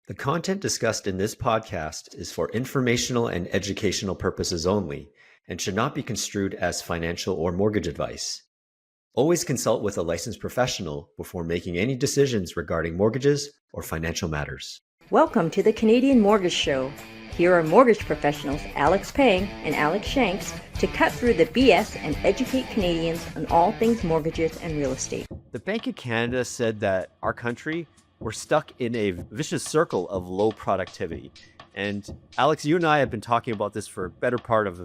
The content discussed in this podcast is for informational and educational purposes only and should not be construed as financial or mortgage advice. Always consult with a licensed professional before making any decisions regarding mortgages or financial matters. Welcome to the Canadian Mortgage Show. Here are mortgage professionals Alex Pang and Alex Shanks to cut through the BS and educate Canadians on all things mortgages and real estate. The Bank of Canada said that our country, we're stuck in a vicious circle of low productivity. And Alex, you and I have been talking about this for a better part of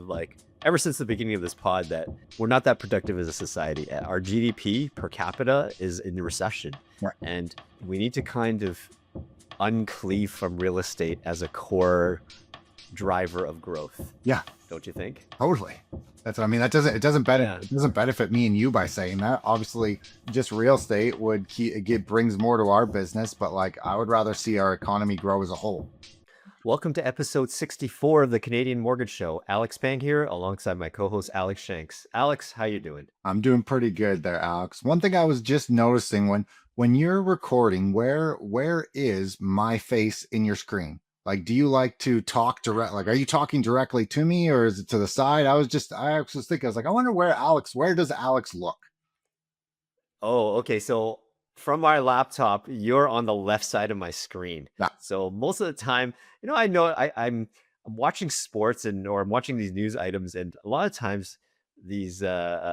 ever since the beginning of this pod, that we're not that productive as a society. Our GDP per capita is in recession. Right. And we need to kind of uncleave from real estate as a core driver of growth. Yeah. Don't you think? Totally. That's what I mean. It doesn't benefit me and you by saying that. Obviously, just real estate brings more to our business, but I would rather see our economy grow as a whole. Welcome to episode 64 of the Canadian Mortgage Show. Alex Pang here, alongside my co-host Alex Shanks. Alex, how you doing? I'm doing pretty good there, Alex. One thing I was just noticing when you're recording, where is my face in your screen? Do you like to talk direct? Are you talking directly to me, or is it to the side? I was thinking, I wonder where does Alex look? Oh, okay. So from my laptop, you're on the left side of my screen. Yeah. So most of the time, I'm watching sports or I'm watching these news items, and a lot of times these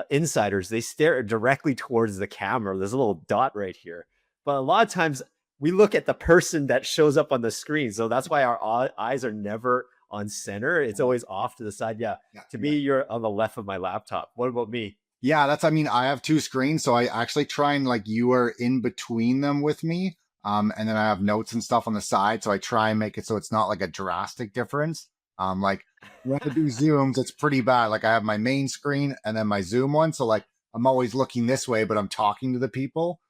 insiders, they stare directly towards the camera. There's a little dot right here, but a lot of times we look at the person that shows up on the screen. So that's why our eyes are never on center. It's always off to the side. Yeah. To me, you're on the left of my laptop. What about me? Yeah, I have two screens. So I actually try and you are in between them with me. And then I have notes and stuff on the side. So I try and make it so it's not a drastic difference. When I do Zooms, it's pretty bad. I have my main screen and then my Zoom one. So I'm always looking this way, but I'm talking to the people.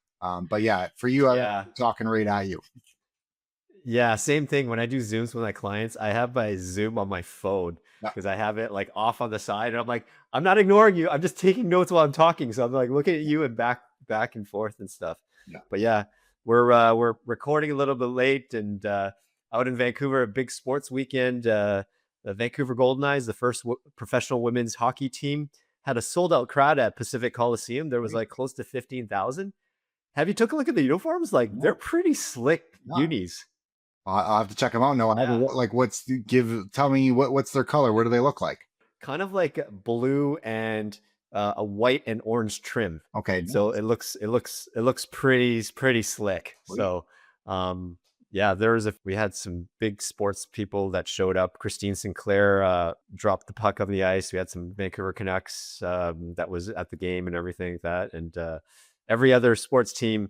But yeah, for you, I'm talking right at you. Yeah, same thing. When I do Zooms with my clients, I have my Zoom on my phone because I have it off on the side. And I'm not ignoring you. I'm just taking notes while I'm talking. So I'm looking at you and back and forth and stuff. Yeah. But yeah, we're recording a little bit late, and out in Vancouver, a big sports weekend. The Vancouver Golden Knights, the first professional women's hockey team, had a sold out crowd at Pacific Coliseum. There was close to 15,000. Have you took a look at the uniforms? They're pretty slick unis. I'll have to check them out. No, I haven't. Tell me what's their color? What do they look like? Kind of like blue and a white and orange trim. Okay. So it looks pretty slick. Sweet. So, we had some big sports people that showed up. Christine Sinclair dropped the puck on the ice. We had some Vancouver Canucks that was at the game and everything like that. And every other sports team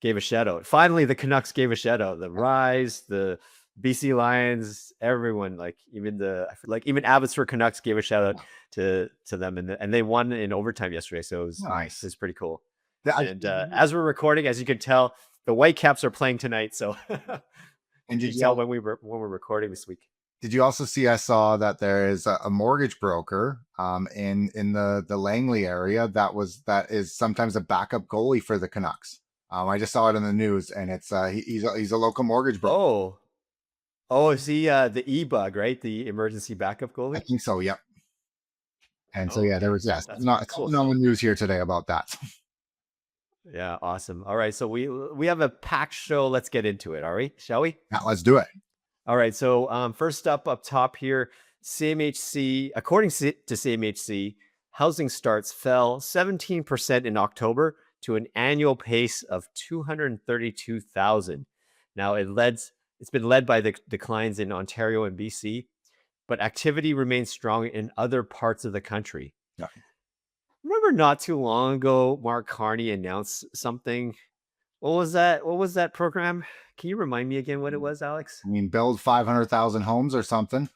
gave a shout out. Finally, the Canucks gave a shout out. The Rise, the BC Lions, everyone, even Abbotsford Canucks gave a shout out to them, and they won in overtime yesterday. So it was nice. It's pretty cool. As we're recording, as you can tell, the Whitecaps are playing tonight. So, and did you tell when we're recording this week? Did you also see? I saw that there is a mortgage broker in the Langley area that is sometimes a backup goalie for the Canucks. I just saw it in the news, and it's he's a local mortgage broker. Oh, is he the E-Bug, right? The emergency backup goalie? I think so. Yep. And so there was not cool. No news here today about that. Yeah, awesome. All right, so we have a packed show. Let's get into it. All right, shall we? Yeah, let's do it. All right, so first up top here, CMHC, according to CMHC, housing starts fell 17% in October to an annual pace of 232,000. Now it's been led by the declines in Ontario and BC, but activity remains strong in other parts of the country. Yeah. Remember not too long ago, Mark Carney announced something. What was that program? Can you remind me again what it was, Alex? Build 500,000 homes or something.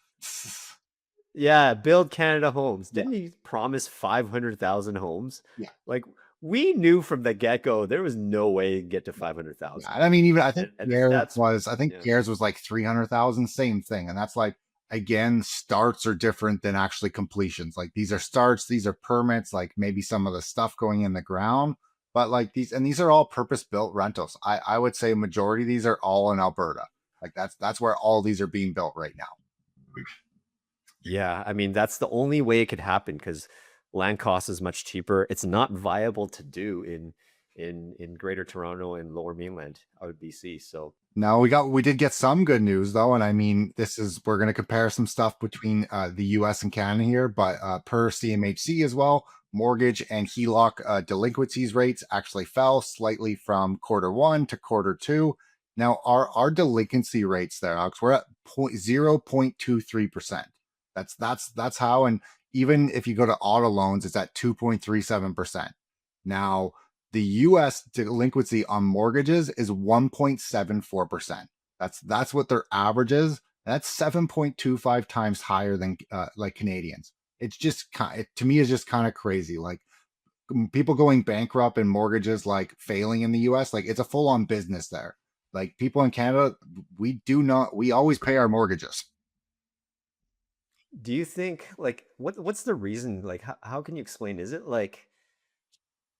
Yeah, Build Canada Homes. Didn't he promise 500,000 homes? Yeah. We knew from the get-go there was no way to get to 500,000. Yeah, I think Gaird's was 300,000, same thing. And that's again, starts are different than actually completions. These are starts, these are permits, maybe some of the stuff going in the ground. But these are all purpose-built rentals. I would say majority of these are all in Alberta. Like that's where all these are being built right now. Yeah, I mean that's the only way it could happen because land cost is much cheaper. It's not viable to do in Greater Toronto and Lower Mainland out of BC. So Now we did get some good news though, and I mean this is we're going to compare some stuff between the U.S. and Canada here, but per CMHC as well, mortgage and HELOC delinquencies rates actually fell slightly from quarter 1 to quarter 2. Now our delinquency rates there, Alex, we're at 0.23%. That's how, and even if you go to auto loans, it's at 2.37%. Now the US delinquency on mortgages is 1.74%. That's what their average is. That's 7.25 times higher than like Canadians. It's just to me, it's just kind of crazy. Like people going bankrupt and mortgages like failing in the US, like it's a full on business there. Like people in Canada, we always pay our mortgages. do you think like what's the reason? Like how can you explain? Is it like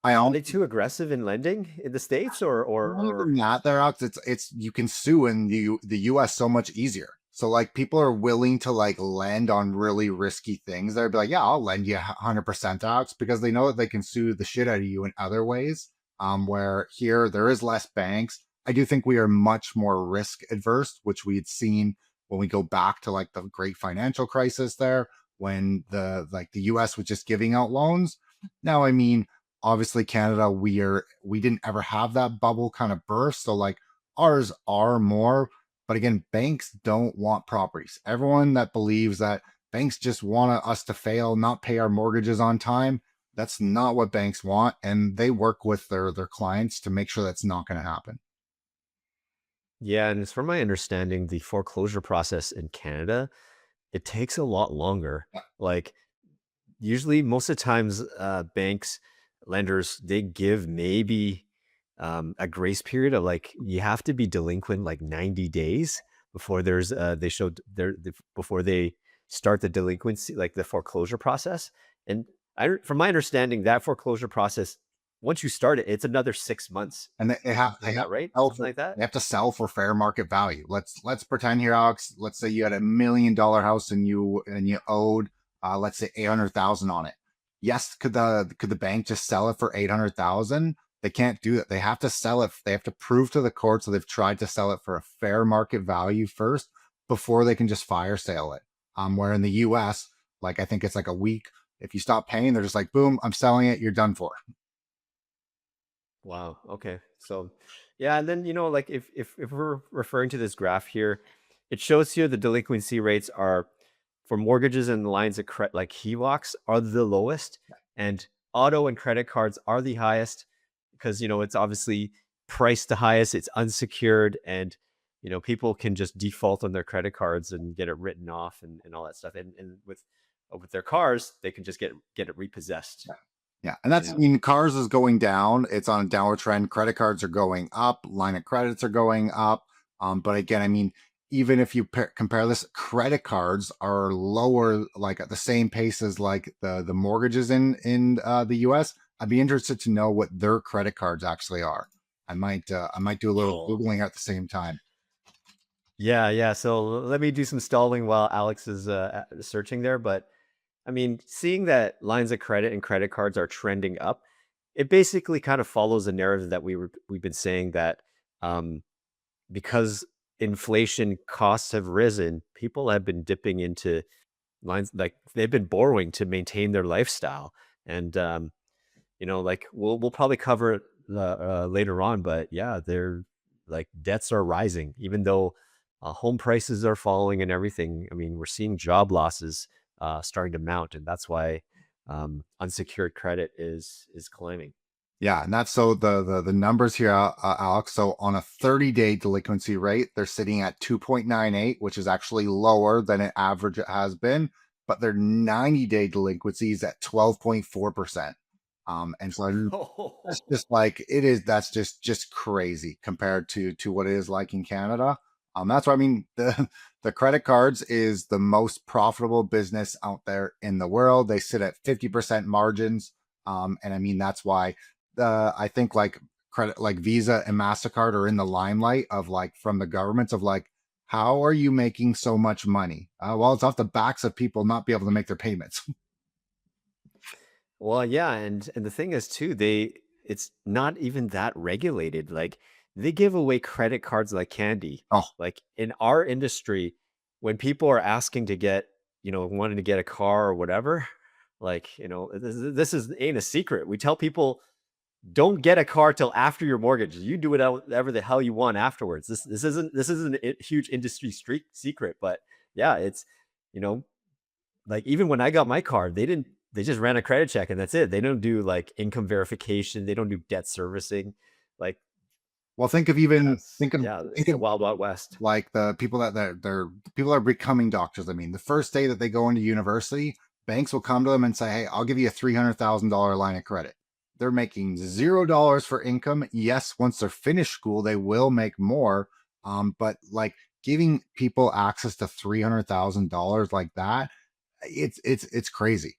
I are they too aggressive in lending in the States or not there, Alex. It's you can sue in the US so much easier. So like people are willing to like lend on really risky things. They'd be like, yeah, I'll lend you 100% Alex, because they know that they can sue the shit out of you in other ways. Where here there is less banks. I do think we are much more risk adverse, which we had seen when we go back to like the great financial crisis there, when the US was just giving out loans. Now, I mean, obviously Canada, we didn't ever have that bubble kind of burst, so like ours are more, but again, banks don't want properties. Everyone that believes that banks just want us to fail, not pay our mortgages on time, that's not what banks want, and they work with their clients to make sure that's not going to happen. yeah, and it's from my understanding, the foreclosure process in Canada, it takes a lot longer. Like usually most of the times banks lenders they give maybe a grace period of like you have to be delinquent like 90 days before there's they showed before they start the delinquency like the foreclosure process. And from my understanding that foreclosure process, once you start it, it's another 6 months. And Is that right? Something like that? they have to sell for fair market value. Let's pretend here, Alex. Let's say you had $1 million house and you owed let's say 800,000 on it. Yes, could the bank just sell it for 800,000? They can't do that. They have to sell it. They have to prove to the court, so they've tried to sell it for a fair market value first before they can just fire sale it. Where in the US, like I think it's like a week. If you stop paying, they're just like, boom, I'm selling it. You're done for. Wow. Okay. So, yeah, and then like if we're referring to this graph here, it shows here the delinquency rates are for mortgages and lines of credit, like HELOCs, are the lowest, and auto and credit cards are the highest because it's obviously priced the highest. It's unsecured, and people can just default on their credit cards and get it written off and all that stuff. And with their cars, they can just get it repossessed. Yeah, and that's, I mean, cars is going down. It's on a downward trend. Credit cards are going up. Line of credits are going up. But again, I mean, even if you compare this, credit cards are lower, like at the same pace as like the mortgages in the US. I'd be interested to know what their credit cards actually are. I might do a little Googling at the same time. Yeah. So let me do some stalling while Alex is searching there. But I mean, seeing that lines of credit and credit cards are trending up, it basically kind of follows the narrative that we've been saying that because inflation costs have risen, people have been dipping into lines, like they've been borrowing to maintain their lifestyle. And like we'll probably cover it later on, but yeah, they're like debts are rising, even though home prices are falling and everything. I mean, we're seeing job losses starting to mount, and that's why unsecured credit is climbing. Yeah, and that's so the numbers here, Alex. So on a 30-day delinquency rate, they're sitting at 2.98, which is actually lower than an average it has been. But their 90-day delinquencies at 12.4%. And so that's just like it is. That's just crazy compared to what it is like in Canada. That's why I mean the credit cards is the most profitable business out there in the world. They sit at 50% margins. And I mean that's why I think like credit like Visa and MasterCard are in the limelight of like from the governments of like how are you making so much money? Well, it's off the backs of people not be able to make their payments. Well, yeah, and the thing is too, it's not even that regulated. Like they give away credit cards like candy. Oh, Like in our industry, when people are asking to get, wanting to get a car or whatever, like, this is ain't a secret. We tell people don't get a car till after your mortgage. You do whatever the hell you want afterwards. This isn't a huge industry street secret, but yeah, it's you know like even when I got my car, they just ran a credit check and that's it. They don't do like income verification. They don't do debt servicing. Like well, think of even that's yeah, think it's the of wild wild west. like the people that they're the people that are becoming doctors. I mean, the first day that they go into university, banks will come to them and say, "Hey, I'll give you a $300,000 line of credit." They're making $0 for income. Yes, once they're finished school, they will make more. But like giving people access to $300,000 like that, it's crazy.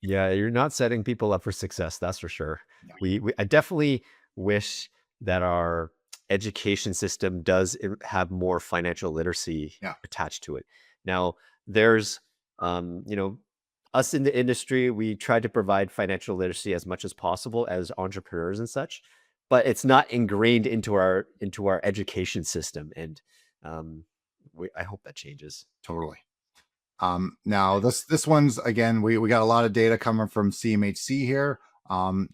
Yeah, you're not setting people up for success, that's for sure. Yeah. I definitely wish that our education system does have more financial literacy Yeah. attached to it. Now, there's, us in the industry, we try to provide financial literacy as much as possible as entrepreneurs and such, but it's not ingrained into our education system, and um, I hope that changes. Totally. Now this one's again, we got a lot of data coming from CMHC here.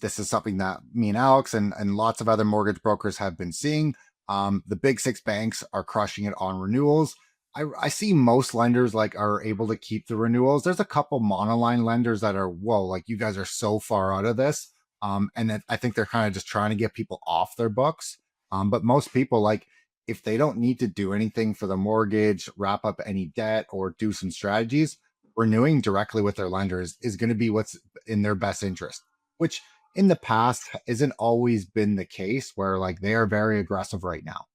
This is something that me and Alex and lots of other mortgage brokers have been seeing. The big six banks are crushing it on renewals. I see most lenders like are able to keep the renewals. There's a couple monoline lenders that are, whoa, like you guys are so far out of this. And then I think they're kind of just trying to get people off their books. But most people, like if they don't need to do anything for the mortgage, wrap up any debt, or do some strategies, renewing directly with their lenders is going to be what's in their best interest, which in the past isn't always been the case where like they are very aggressive right now.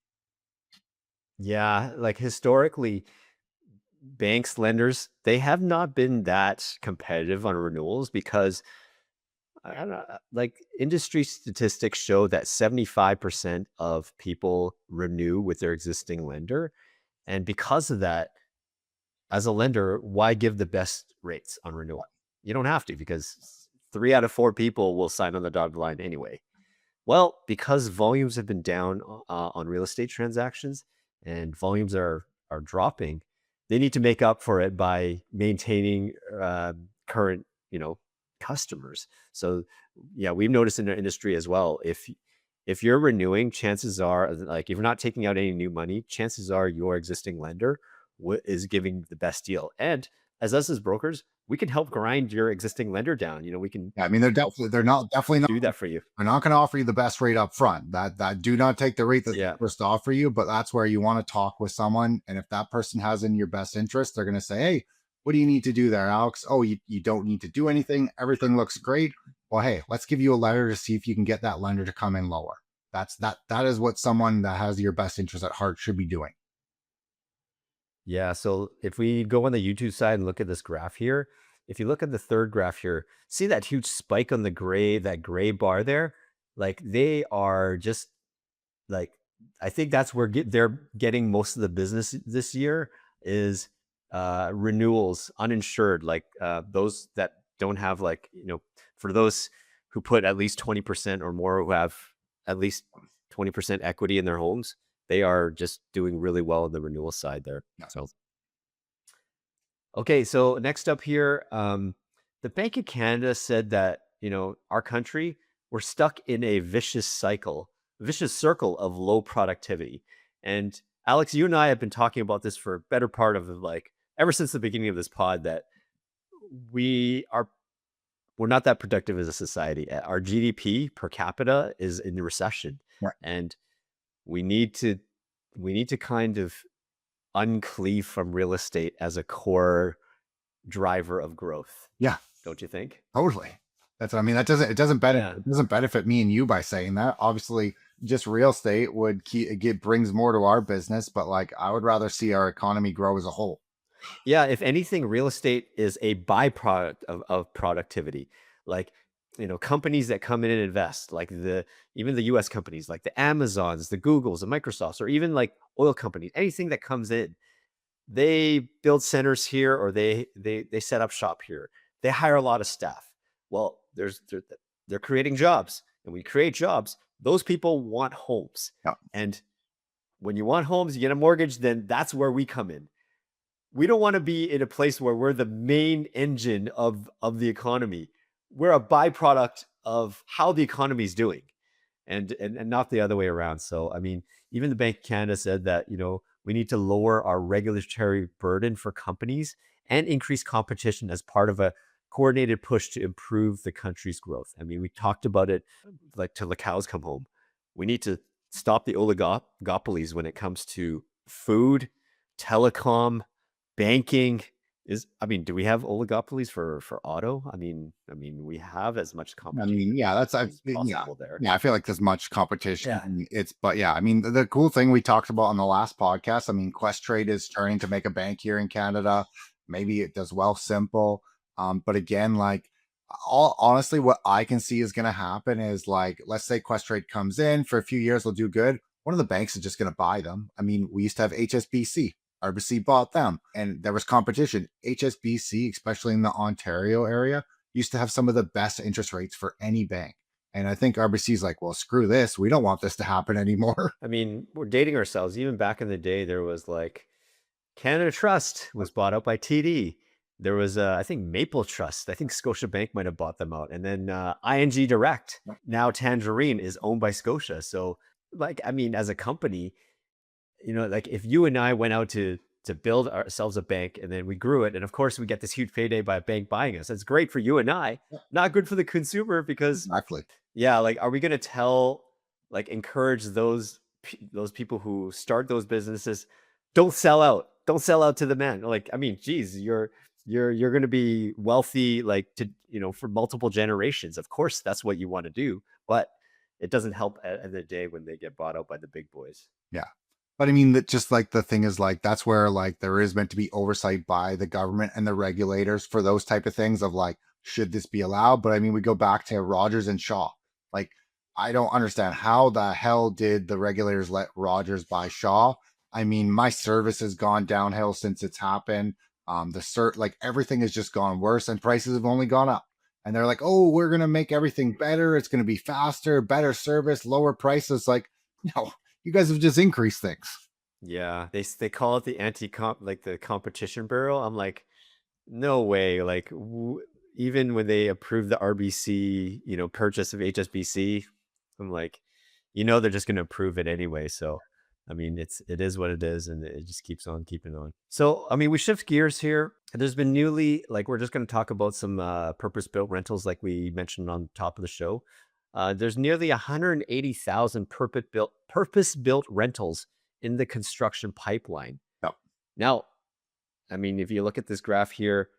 Yeah, like historically, banks, lenders, they have not been that competitive on renewals because I don't know, like industry statistics show that 75% of people renew with their existing lender. And because of that, as a lender, why give the best rates on renewal? You don't have to because 3 out of 4 people will sign on the dotted line anyway. Well, because volumes have been down on real estate transactions and volumes are dropping, they need to make up for it by maintaining current, customers. So, yeah, we've noticed in our industry as well. If you're renewing, chances are like if you're not taking out any new money, chances are your existing lender is giving the best deal. And as us as brokers, we can help grind your existing lender down. We can Yeah, I mean help they're not definitely not do that for you. they're not going to offer you the best rate up front. That do not take the rate that they Yeah. first offer you, but that's where you want to talk with someone. And if that person has in your best interest, they're going to say, "Hey, what do you need to do there, Alex? Oh, you don't need to do anything. Everything looks great. Well, hey, let's give you a letter to see if you can get that lender to come in lower." That is what someone that has your best interest at heart should be doing. Yeah. So if we go on the YouTube side and look at this graph here, if you look at the third graph here, see that huge spike on that gray bar there? Like they are just like, I think that's where they're getting most of the business this year is renewals, uninsured, like those that don't have like, for those who put at least 20% or more, who have at least 20% equity in their homes, they are just doing really well on the renewal side there. Yeah. So okay, so next up here, the Bank of Canada said that, our country, we're stuck in a vicious circle of low productivity. And Alex, you and I have been talking about this for a better part of like ever since the beginning of this pod that we are we're not that productive as a society. Our GDP per capita is in recession, Right. and we need to kind of uncleave from real estate as a core driver of growth. Yeah, Don't you think? totally. That's what I mean. Yeah. It doesn't benefit me and you by saying that. Obviously, just real estate would brings more to our business, but like I would rather see our economy grow as a whole. Yeah, if anything, real estate is a byproduct of productivity. Like companies that come in and invest, like even the US companies, like the Amazons, the Googles, the Microsofts, or even like oil companies, anything that comes in, they build centers here, or they set up shop here. They hire a lot of staff. Well, they're creating jobs, and when you create jobs, those people want homes. Yeah. And when you want homes, you get a mortgage, then that's where we come in. We don't want to be in a place where we're the main engine of the economy. We're a byproduct of how the economy is doing, and not the other way around. So, I mean, even the Bank of Canada said that, we need to lower our regulatory burden for companies and increase competition as part of a coordinated push to improve the country's growth. I mean, we talked about it like till the cows come home. We need to stop the oligopolies when it comes to food, telecom, banking. Do we have oligopolies for auto? We have as much I competition mean, yeah, that's as yeah, possible there. yeah. I feel like there's much competition. Yeah. And but yeah, I mean, the cool thing we talked about on the last podcast. I mean, Quest Trade is turning to make a bank here in Canada. Maybe it does well simple. But again, like all honestly, what I can see is going to happen is like, let's say Quest Trade comes in for a few years, they'll do good. One of the banks is just going to buy them. I mean, we used to have HSBC. RBC bought them, and there was competition. HSBC, especially in the Ontario area, used to have some of the best interest rates for any bank. And I think RBC's like, well, screw this. We don't want this to happen anymore. I mean, we're dating ourselves. Even back in the day, there was like Canada Trust was bought out by TD. There was, I think, Maple Trust. I think Scotiabank might have bought them out. And then ING Direct, now Tangerine, is owned by Scotia. So, like, I mean, as a company, like if you and I went out to build ourselves a bank, and then we grew it, and of course we get this huge payday by a bank buying us. That's great for you and I, not good for the consumer, because Exactly. yeah, like, are we going to encourage those people who start those businesses, don't sell out to the man. Like, I mean, geez, you're going to be wealthy, like, for multiple generations. Of course, that's what you want to do, but it doesn't help at the day when they get bought out by the big boys. Yeah. But I mean, that just like the thing is like, that's where like there is meant to be oversight by the government and the regulators for those type of things of like, should this be allowed? But I mean, we go back to Rogers and Shaw. Like, I don't understand how the hell did the regulators let Rogers buy Shaw? I mean, my service has gone downhill since it's happened. Like everything has just gone worse, and prices have only gone up. And they're like, oh, we're gonna make everything better. It's gonna be faster, better service, lower prices. Like, no, you guys have just increased things. Yeah, they call it the the competition bureau. I'm like, no way. Like, even when they approved the RBC, purchase of HSBC, I'm like, they're just going to approve it anyway. So, I mean, it is what it is, and it just keeps on keeping on. So, I mean, we shift gears here. There's been we're just going to talk about some purpose-built rentals, like we mentioned on top of the show. There's nearly 180,000 purpose-built rentals in the construction pipeline. Yep. Now, I mean, if you look at this graph here,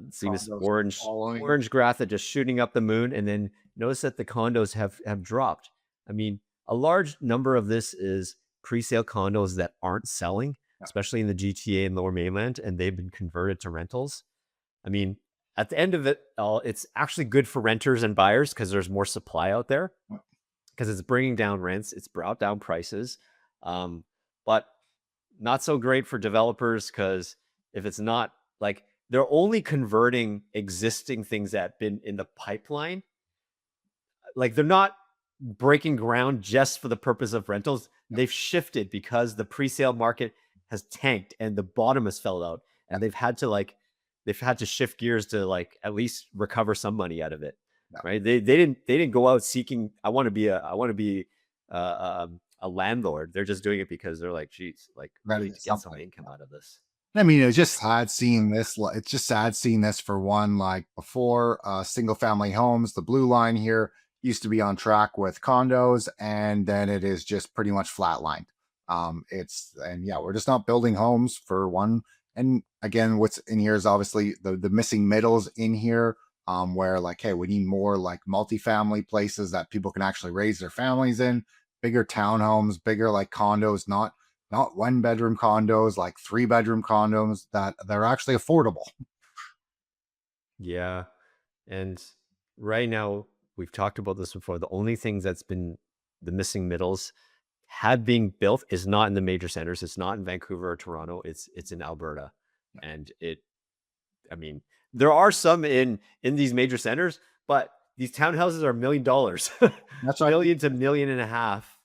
see this orange graph that just shooting up the moon, and then notice that the condos have dropped. I mean, a large number of this is pre-sale condos that aren't selling, especially in the GTA and Lower Mainland, and they've been converted to rentals. I mean, at the end of it all, it's actually good for renters and buyers because there's more supply out there, because it's bringing down rents, it's brought down prices, but not so great for developers, because if it's not, like, they're only converting existing things that have been in the pipeline. Like, they're not breaking ground just for the purpose of rentals. They've shifted because the pre-sale market has tanked and the bottom has fell out, and they've had to shift gears to like at least recover some money out of it. Right? They didn't go out seeking, I want to be a landlord. They're just doing it because they're like, geez, like, we need to get some income out of this. I mean, it's just sad seeing this. It's just sad seeing this for one. Like before, single family homes, the blue line here used to be on track with condos, and then it is just pretty much flatlined. We're just not building homes for one. And again, what's in here is obviously the missing middles in here, where like, hey, we need more like multifamily places that people can actually raise their families in, bigger townhomes, bigger like condos, not 1-bedroom condos, like 3-bedroom condos that they're actually affordable. Yeah. And right now, we've talked about this before. The only things that's been the missing middles had being built is not in the major centers. It's not in Vancouver or Toronto. It's in Alberta, and I mean, there are some in these major centers, but these townhouses are $1 million, That's right. million to $1.5 million.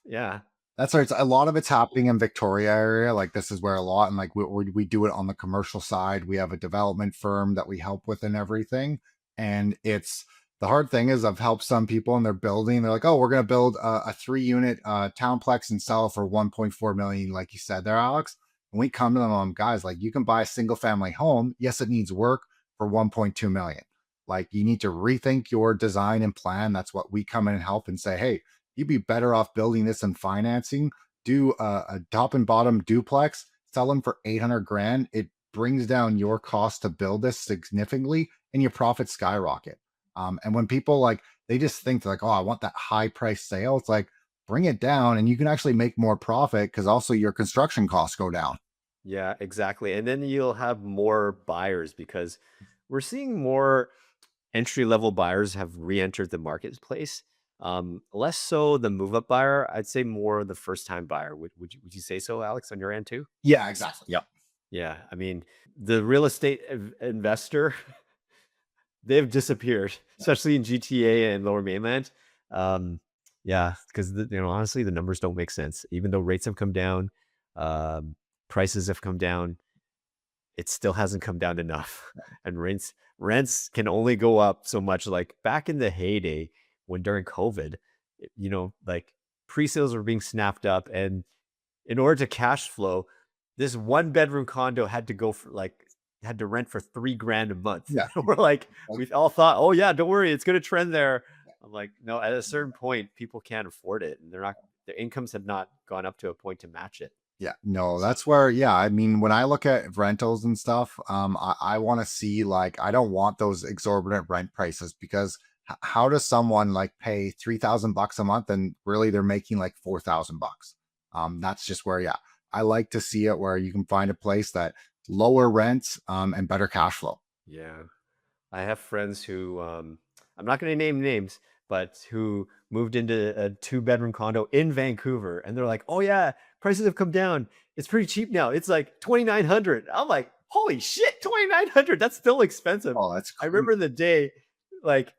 Yeah. That's right. A lot of it's happening in Victoria area. Like this is where a lot, and like we do it on the commercial side. We have a development firm that we help with and everything. And it's the hard thing is I've helped some people and they're building. They're like, oh, we're going to build a 3-unit townplex and sell for 1.4 million, like you said there, Alex. And we come to them, guys, like you can buy a single family home. Yes, it needs work for 1.2 million. Like you need to rethink your design and plan. That's what we come in and help and say, hey, you'd be better off building this and financing. Do a top and bottom duplex, sell them for 800 grand. It brings down your cost to build this significantly and your profits skyrocket. And when people like, they just think like, oh, I want that high price sale. It's like, bring it down and you can actually make more profit because also your construction costs go down. Yeah, exactly. And then you'll have more buyers because we're seeing more entry level buyers have re-entered the marketplace. Less so the move up buyer. I'd say more the first time buyer. Would you say so, Alex, on your end too? Yeah, exactly. Yep. Yeah. I mean, the real estate investor, they've disappeared, especially in GTA and Lower Mainland. Yeah, because honestly, the numbers don't make sense. Even though rates have come down, prices have come down, it still hasn't come down enough. And rents can only go up so much. Like back in the heyday, when during COVID, like pre-sales were being snapped up, and in order to cash flow, this 1-bedroom condo had to rent for $3,000 a month. Yeah. We're like, we all thought, oh yeah, don't worry, it's going to trend there. I'm like, no, at a certain point, people can't afford it, and their incomes have not gone up to a point to match it. Yeah, no, that's where, yeah, I mean, when I look at rentals and stuff, I want to see like, I don't want those exorbitant rent prices because how does someone like pay $3,000 a month and really they're making like $4,000? That's just where, yeah, I like to see it where you can find a place that lower rents and better cash flow. Yeah. I have friends who, I'm not going to name names, but who moved into a 2-bedroom condo in Vancouver, and they're like, oh yeah, prices have come down. It's pretty cheap now. It's like $2,900. I'm like, holy shit, $2,900. That's still expensive. Oh, that's I remember the day, like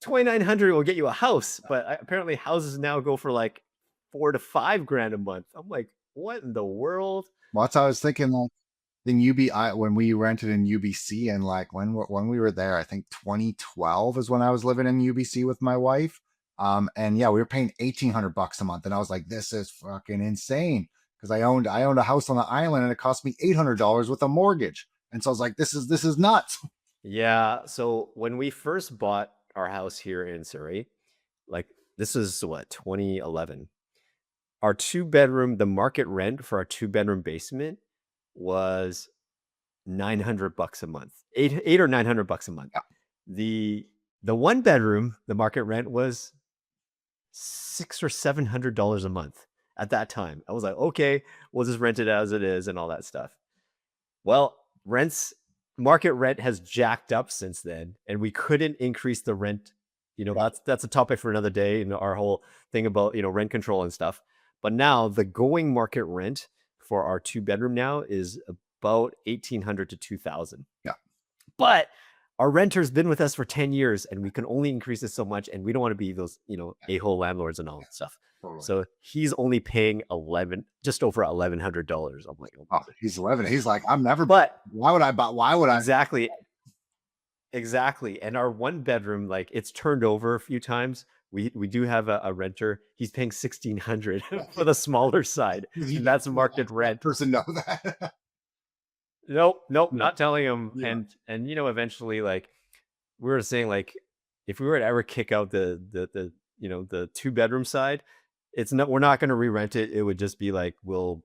$2,900 will get you a house, but apparently houses now go for like $4,000 to $5,000 a month. I'm like, what in the world? Well, that's how I was thinking. Like in when we rented in UBC, and like when we were there, I think 2012 is when I was living in UBC with my wife. And yeah, we were paying $1,800 a month, and I was like, this is fucking insane because I owned a house on the island and it cost me $800 with a mortgage, and so I was like, this is nuts. Yeah. So when we first bought our house here in Surrey, like this is what, 2011. Our 2-bedroom, the market rent for our 2-bedroom basement was $900 a month, eight or $900 a month. Yeah. The 1-bedroom, the market rent was $600 or $700 a month at that time. I was like, okay, we'll just rent it as it is and all that stuff. Well, market rent has jacked up since then, and we couldn't increase the rent. That's a topic for another day, and our whole thing about rent control and stuff. But now the going market rent for our 2-bedroom now is about $1,800 to $2,000. Yeah. But our renter's been with us for 10 years, and we can only increase it so much, and we don't want to be those, a-hole landlords and all that stuff. Totally. So he's only paying just over $1,100. I'm like, oh, he's 11. He's like, I'm never. But why would I buy? Why would I? Exactly. And our 1-bedroom, like it's turned over a few times. We do have a renter. He's paying $1,600 for the smaller side. And that's market rent. Person know that? Nope, not telling him. Yeah. And eventually, like we were saying, like if we were to ever kick out the 2-bedroom side, we're not going to re-rent it. It would just be like we'll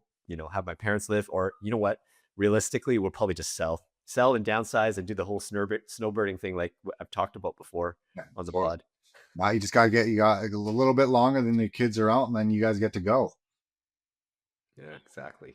have my parents live, or what? Realistically, we'll probably just sell and downsize and do the whole snowbirding thing, like I've talked about before on the pod. Now you got a little bit longer than the kids are out, and then you guys get to go. Yeah, exactly.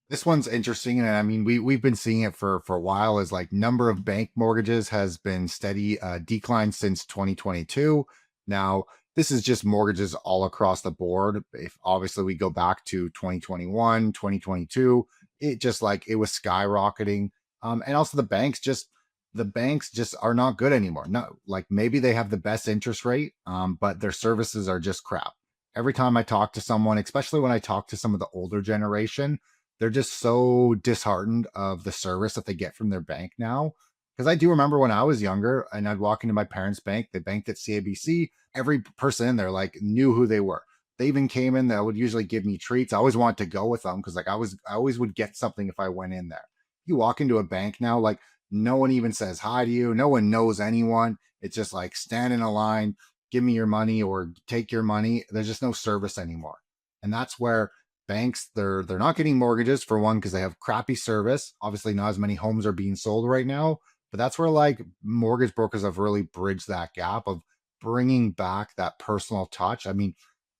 This one's interesting, and I mean we've been seeing it for a while. Is like number of bank mortgages has been steady decline since 2022. Now, this is just mortgages all across the board. If obviously we go back to 2021, 2022, it just like it was skyrocketing. And also the banks just are not good anymore. No, like maybe they have the best interest rate, but their services are just crap. Every time I talk to someone, especially when I talk to some of the older generation, they're just so disheartened of the service that they get from their bank now. Because I do remember when I was younger and I'd walk into my parents' bank, they banked at CIBC. Every person in there like knew who they were. They even came in that would usually give me treats. I always wanted to go with them because like I always would get something if I went in there. You walk into a bank now, like no one even says hi to you. No one knows anyone. It's just like stand in a line, give me your money or take your money. There's just no service anymore. And that's where banks they're not getting mortgages for one because they have crappy service. Obviously not as many homes are being sold right now, but that's where like mortgage brokers have really bridged that gap of bringing back that personal touch. I mean,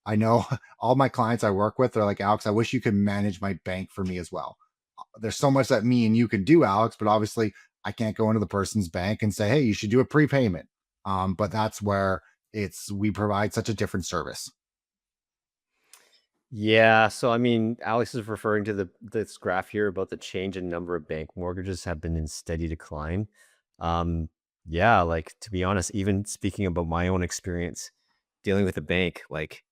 I know all my clients I work with are like, Alex, I wish you could manage my bank for me as well. There's so much that me and you can do, Alex, but obviously I can't go into the person's bank and say, hey, you should do a prepayment. But that's where we provide such a different service. Yeah, so I mean, Alex is referring to this graph here about the change in number of bank mortgages have been in steady decline. Yeah, like to be honest, even speaking about my own experience dealing with a bank, like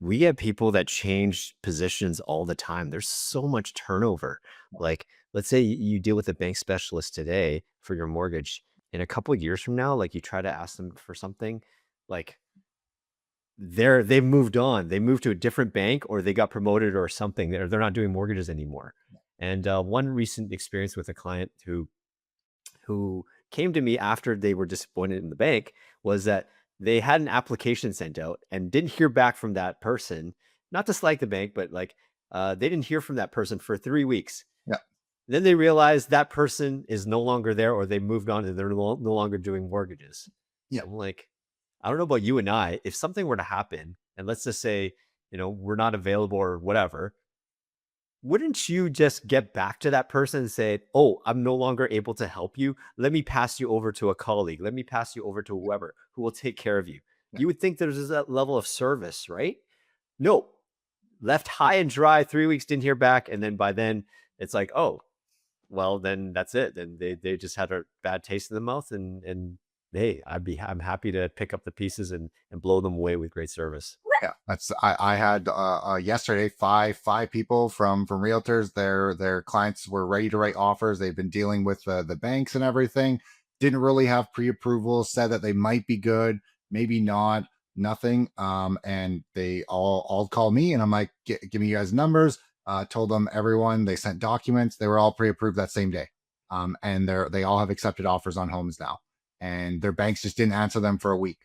we get people that change positions all the time. There's so much turnover. Like, let's say you deal with a bank specialist today for your mortgage. In a couple of years from now, like you try to ask them for something, like they've moved on. They moved to a different bank or they got promoted or something. They're not doing mortgages anymore. And one recent experience with a client who came to me after they were disappointed in the bank was that they had an application sent out and didn't hear back from that person. Not to slight the bank, but like they didn't hear from that person for 3 weeks. Yeah. Then they realized that person is no longer there, or they moved on and they're no longer doing mortgages. Yeah. I'm like, I don't know about you and I, if something were to happen, and let's just say, we're not available or whatever, wouldn't you just get back to that person and say, oh, I'm no longer able to help you. Let me pass you over to a colleague. Let me pass you over to whoever who will take care of you. Yeah. You would think there's that level of service, right? No, left high and dry, 3 weeks, didn't hear back. And then by then it's like, oh, well, then that's it. Then they just had a bad taste in the mouth and hey, I'm happy to pick up the pieces and blow them away with great service. Yeah, I had yesterday five people from realtors. Their clients were ready to write offers. They've been dealing with the banks and everything. Didn't really have pre-approval. Said that they might be good, maybe not. Nothing. And they all called me, and I'm like, give me you guys numbers. Told them everyone. They sent documents. They were all pre-approved that same day. And they all have accepted offers on homes now. And their banks just didn't answer them for a week.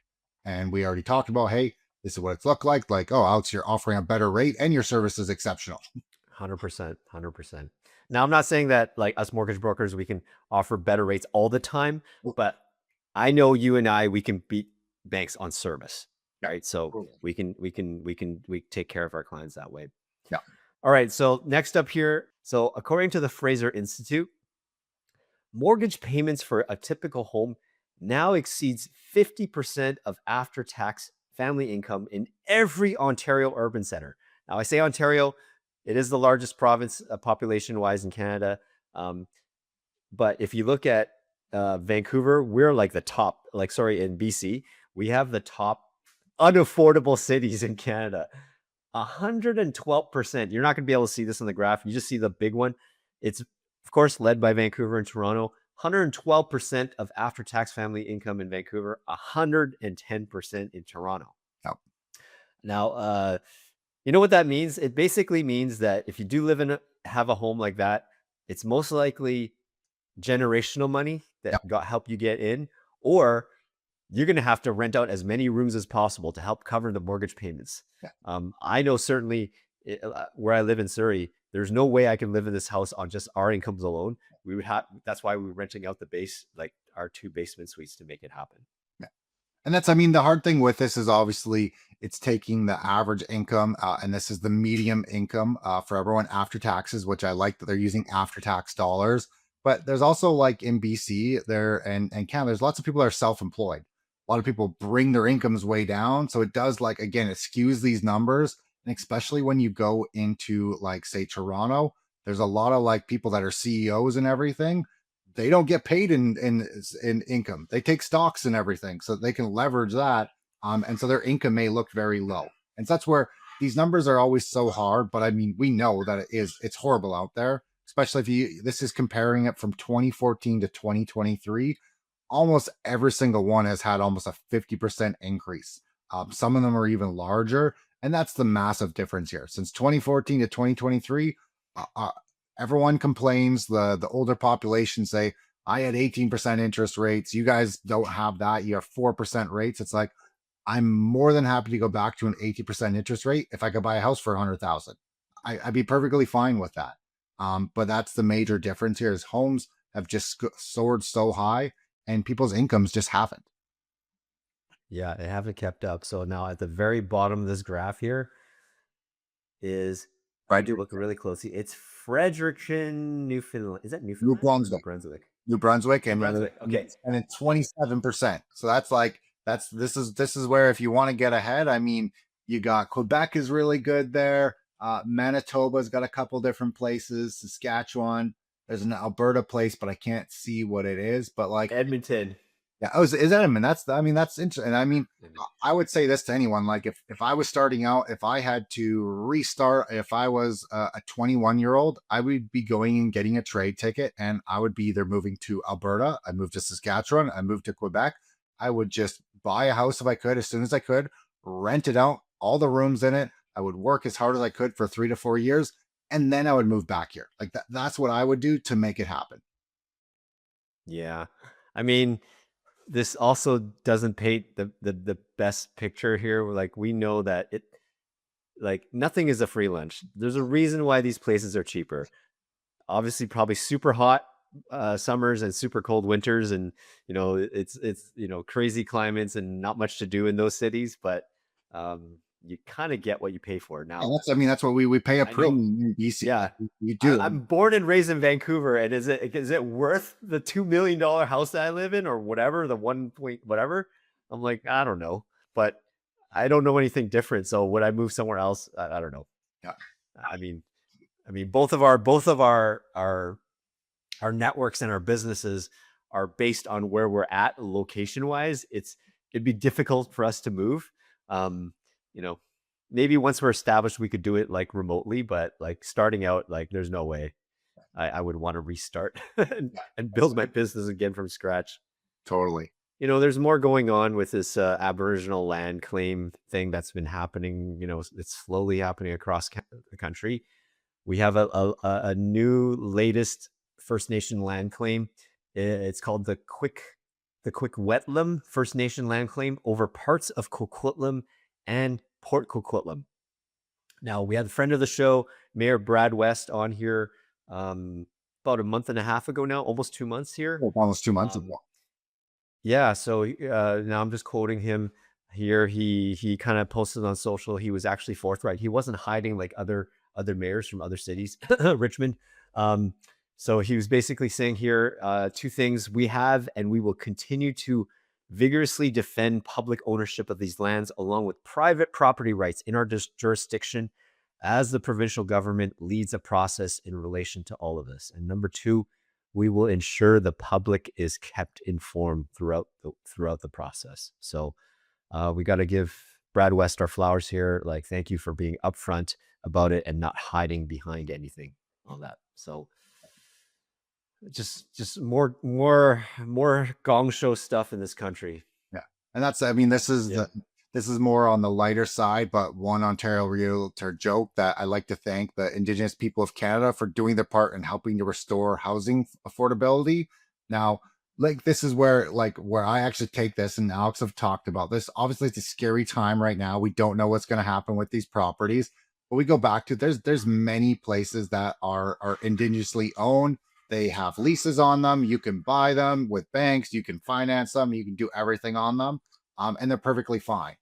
And we already talked about, hey, this is what it's looked like. Like, oh, Alex, you're offering a better rate and your service is exceptional. 100%. 100%. Now, I'm not saying that like us mortgage brokers, we can offer better rates all the time, but I know you and I, we can beat banks on service, right? So we take care of our clients that way. Yeah. All right. So next up here. So according to the Fraser Institute, mortgage payments for a typical home now exceeds 50% of after-tax family income in every Ontario urban center. Now, I say Ontario, it is the largest province population-wise in Canada. But if you look at Vancouver, we're like the top, in BC, we have the top unaffordable cities in Canada. 112%. You're not going to be able to see this on the graph. You just see the big one. It's, of course, led by Vancouver and Toronto. 112% of after-tax family income in Vancouver, 110% in Toronto. Yep. Now, you know what that means? It basically means that if you do have a home like that, it's most likely generational money that help you get in, or you're going to have to rent out as many rooms as possible to help cover the mortgage payments. Yeah. I know certainly where I live in Surrey, there's no way I can live in this house on just our incomes alone. That's why we're renting out our 2 basement suites to make it happen. Yeah. And the hard thing with this is obviously it's taking the average income, and this is the medium income for everyone after taxes, which I like that they're using after tax dollars. But there's also like in BC and Canada, there's lots of people that are self-employed. a lot of people bring their incomes way down. So it does, like, again, it skews these numbers. And especially when you go into, like, say, Toronto, there's a lot of like people that are CEOs and everything. They don't get paid in income. They take stocks and everything, so they can leverage that. And so their income may look very low. And so that's where these numbers are always so hard. But I mean, we know that it's horrible out there, especially if this is comparing it from 2014 to 2023. Almost every single one has had almost a 50% increase. Some of them are even larger. And that's the massive difference here. Since 2014 to 2023, everyone complains. The older population say, I had 18% interest rates. You guys don't have that. You have 4% rates. It's like, I'm more than happy to go back to an 80% interest rate if I could buy a house for 100,000. I'd be perfectly fine with that. But that's the major difference here is homes have just soared so high and people's incomes just haven't. Yeah, they haven't kept up. So now at the very bottom of this graph here is, I do look really closely. It's Fredericton, Newfoundland. Is that Newfoundland? New Brunswick. New Brunswick. And Okay. And it's 27%. So that's like, this is where, if you want to get ahead, I mean, you got Quebec is really good there. Manitoba's got a couple different places. Saskatchewan, there's an Alberta place, but I can't see what it is. But like Edmonton. Yeah. Oh, is Edmonton? That's interesting. And I mean, I would say this to anyone, like if I was starting out, if I had to restart, if I was a 21-year-old, I would be going and getting a trade ticket, and I would be either moving to Alberta, I moved to Saskatchewan, I moved to Quebec. I would just buy a house if I could, as soon as I could, rent it out, all the rooms in it. I would work as hard as I could for 3 to 4 years, and then I would move back here. Like that's what I would do to make it happen. Yeah. I mean, this also doesn't paint the best picture here. Like, we know that like nothing is a free lunch. There's a reason why these places are cheaper. Obviously, probably super hot summers and super cold winters, and it's crazy climates and not much to do in those cities, but you kind of get what you pay for now. Yeah, that's what we pay a premium in BC. Yeah, you do. I'm born and raised in Vancouver, and is it worth the $2 million house that I live in, or whatever, the 1 point whatever? I'm like, I don't know, but I don't know anything different. So would I move somewhere else? I don't know. Yeah, I mean, both of our networks and our businesses are based on where we're at location wise. It'd be difficult for us to move. Maybe once we're established, we could do it like remotely, but like starting out, like there's no way I would want to restart and build my business again from scratch. Totally. There's more going on with this Aboriginal land claim thing that's been happening. It's slowly happening across the country. We have a new latest First Nation land claim. It's called the Quick-Wet'lam First Nation land claim over parts of Coquitlam and Port Coquitlam. Now, we had a friend of the show, Mayor Brad West, on here about a month and a half ago now, almost 2 months here. Almost 2 months. Yeah, so now I'm just quoting him here. He kind of posted on social. He was actually forthright. He wasn't hiding like other mayors from other cities, Richmond. So he was basically saying here, 2 things: we have and we will continue to vigorously defend public ownership of these lands along with private property rights in our jurisdiction as the provincial government leads a process in relation to all of this. And number 2, we will ensure the public is kept informed throughout the process. So we got to give Brad West our flowers here. Like, thank you for being upfront about it and not hiding behind anything on that. So just more gong show stuff in this country. Yeah. And that's, this is more on the lighter side, but one Ontario realtor joke that I like to thank the Indigenous people of Canada for doing their part in helping to restore housing affordability. Now, like, this is where I actually take this, and Alex have talked about this. Obviously, it's a scary time right now. We don't know what's going to happen with these properties, but we go back to, there's many places that are indigenously owned. They have leases on them. You can buy them with banks. You can finance them. You can do everything on them. And they're perfectly fine.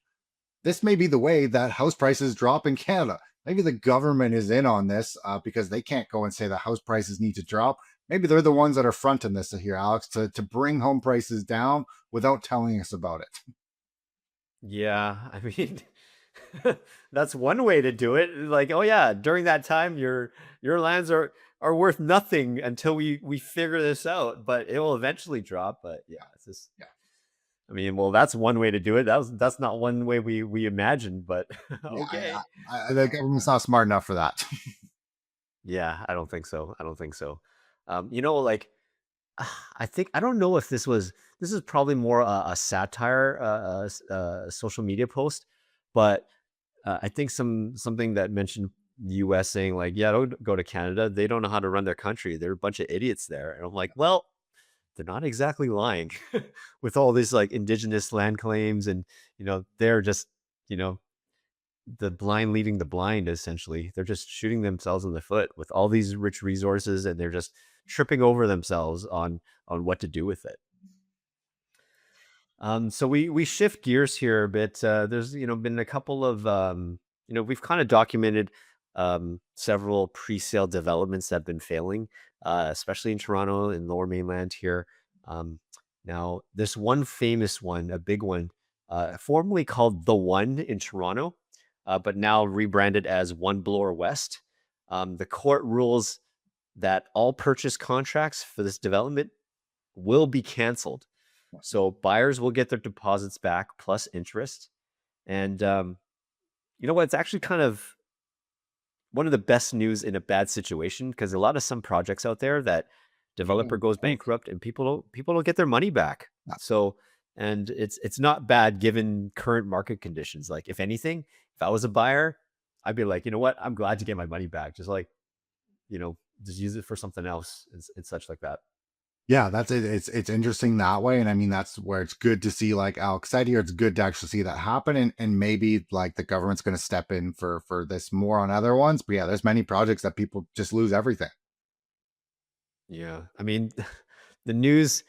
This may be the way that house prices drop in Canada. Maybe the government is in on this because they can't go and say that house prices need to drop. Maybe they're the ones that are fronting this here, Alex, to bring home prices down without telling us about it. Yeah, I mean, that's one way to do it. Like, oh yeah, during that time, your lands are worth nothing until we figure this out. But it will eventually drop. But yeah, it's just. Yeah. I mean, well, that's one way to do it. That's not one way we imagined. But Yeah, okay. the government's not smart enough for that. Yeah, I don't think so. I don't think so. Like I think I don't know if this is probably more a satire, social media post, but I think something that mentioned the U.S. saying like, yeah, don't go to Canada. They don't know how to run their country. They're a bunch of idiots there. And I'm like, well, they're not exactly lying with all these like indigenous land claims, and they're just you know the blind leading the blind. Essentially, they're just shooting themselves in the foot with all these rich resources, and they're just tripping over themselves on what to do with it. So we shift gears here a bit. There's been a couple of we've kind of documented several pre-sale developments that have been failing, especially in Toronto and Lower Mainland here. Um, Now, this one famous one, a big one, formerly called The One in Toronto, but now rebranded as One Bloor West. The court rules that all purchase contracts for this development will be canceled. So buyers will get their deposits back plus interest. And you know what? It's actually kind of one of the best news in a bad situation, because a lot of some projects out there that developer goes bankrupt and people don't get their money back. So, and it's not bad given current market conditions. Like, if anything, if I was a buyer, I'd be like, you know what? I'm glad to get my money back. Just like, just use it for something else and such like that. Yeah, that's it. It's interesting that way, and I mean that's where it's good to see, like Alex said here, it's good to actually see that happen, and maybe like the government's going to step in for this more on other ones. But yeah, there's many projects that people just lose everything. Yeah. I mean, the news,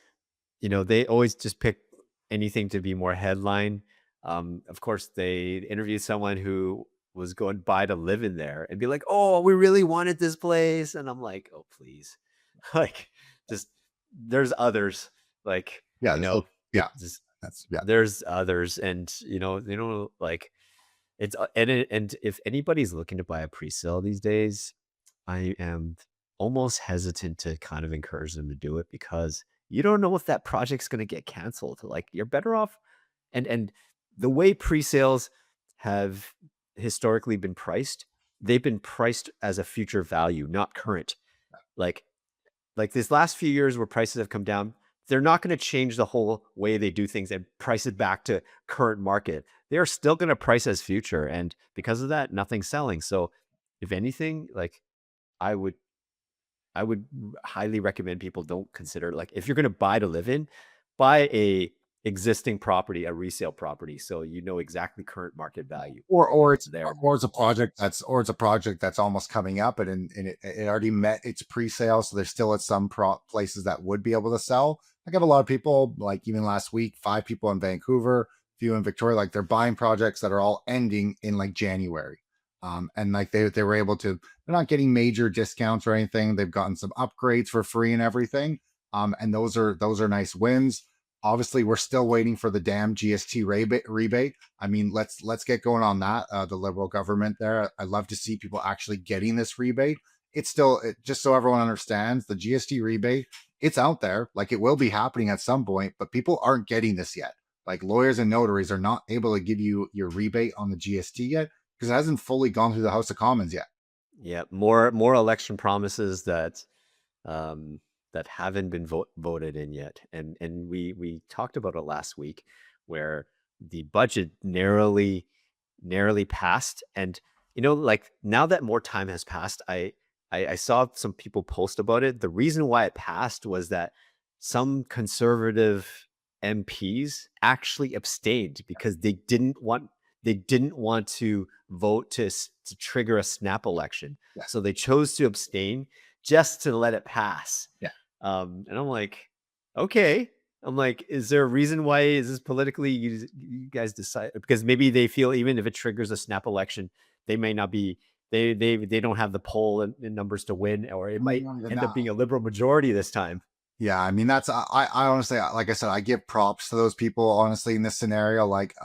they always just pick anything to be more headline. Of course, they interviewed someone who was going by to live in there and be like, "Oh, we really wanted this place," and I'm like, "Oh, please, like, just there's others, like, Yeah, yeah, just that's yeah. there's others, and like, and if anybody's looking to buy a pre-sale these days, I am almost hesitant to kind of encourage them to do it, because you don't know if that project's going to get canceled. Like, you're better off, and the way pre-sales have historically been priced, they've been priced as a future value, not current. Like like this last few years where prices have come down, they're not going to change the whole way they do things and price it back to current market. They are still going to price as future, and because of that, nothing's selling. So, if anything, like, I would I would highly recommend people don't consider, like, if you're going to buy to live in, buy a existing property, a resale property, so you know exactly current market value Or it's there. it's a project that's almost coming up, and it already met its pre-sale, so there's still at some places that would be able to sell. I have a lot of people, like even last week, 5 people in Vancouver, few in Victoria, like they're buying projects that are all ending in like January. And like they were able to, they're not getting major discounts or anything. They've gotten some upgrades for free and everything. And those are nice wins. Obviously, we're still waiting for the damn GST rebate. I mean, let's get going on that. The Liberal government there. I'd love to see people actually getting this rebate. It's still just so everyone understands, the GST rebate. It's out there, like it will be happening at some point, but people aren't getting this yet. Like lawyers and notaries are not able to give you your rebate on the GST yet because it hasn't fully gone through the House of Commons yet. Yeah, more election promises um, that haven't been voted in yet, and we talked about it last week, where the budget narrowly passed, and like, now that more time has passed, I saw some people post about it. The reason why it passed was that some conservative MPs actually abstained because they didn't want to vote to trigger a snap election. Yeah. So they chose to abstain just to let it pass. Yeah. And I'm like, okay. I'm like, is there a reason why? Is this politically, you guys decide? Because maybe they feel even if it triggers a snap election, they may not be, they don't have the poll and numbers to win, or it might Not even end that. up being a Liberal majority this time. Yeah, I mean that's I honestly, like I said, I give props to those people honestly in this scenario. Like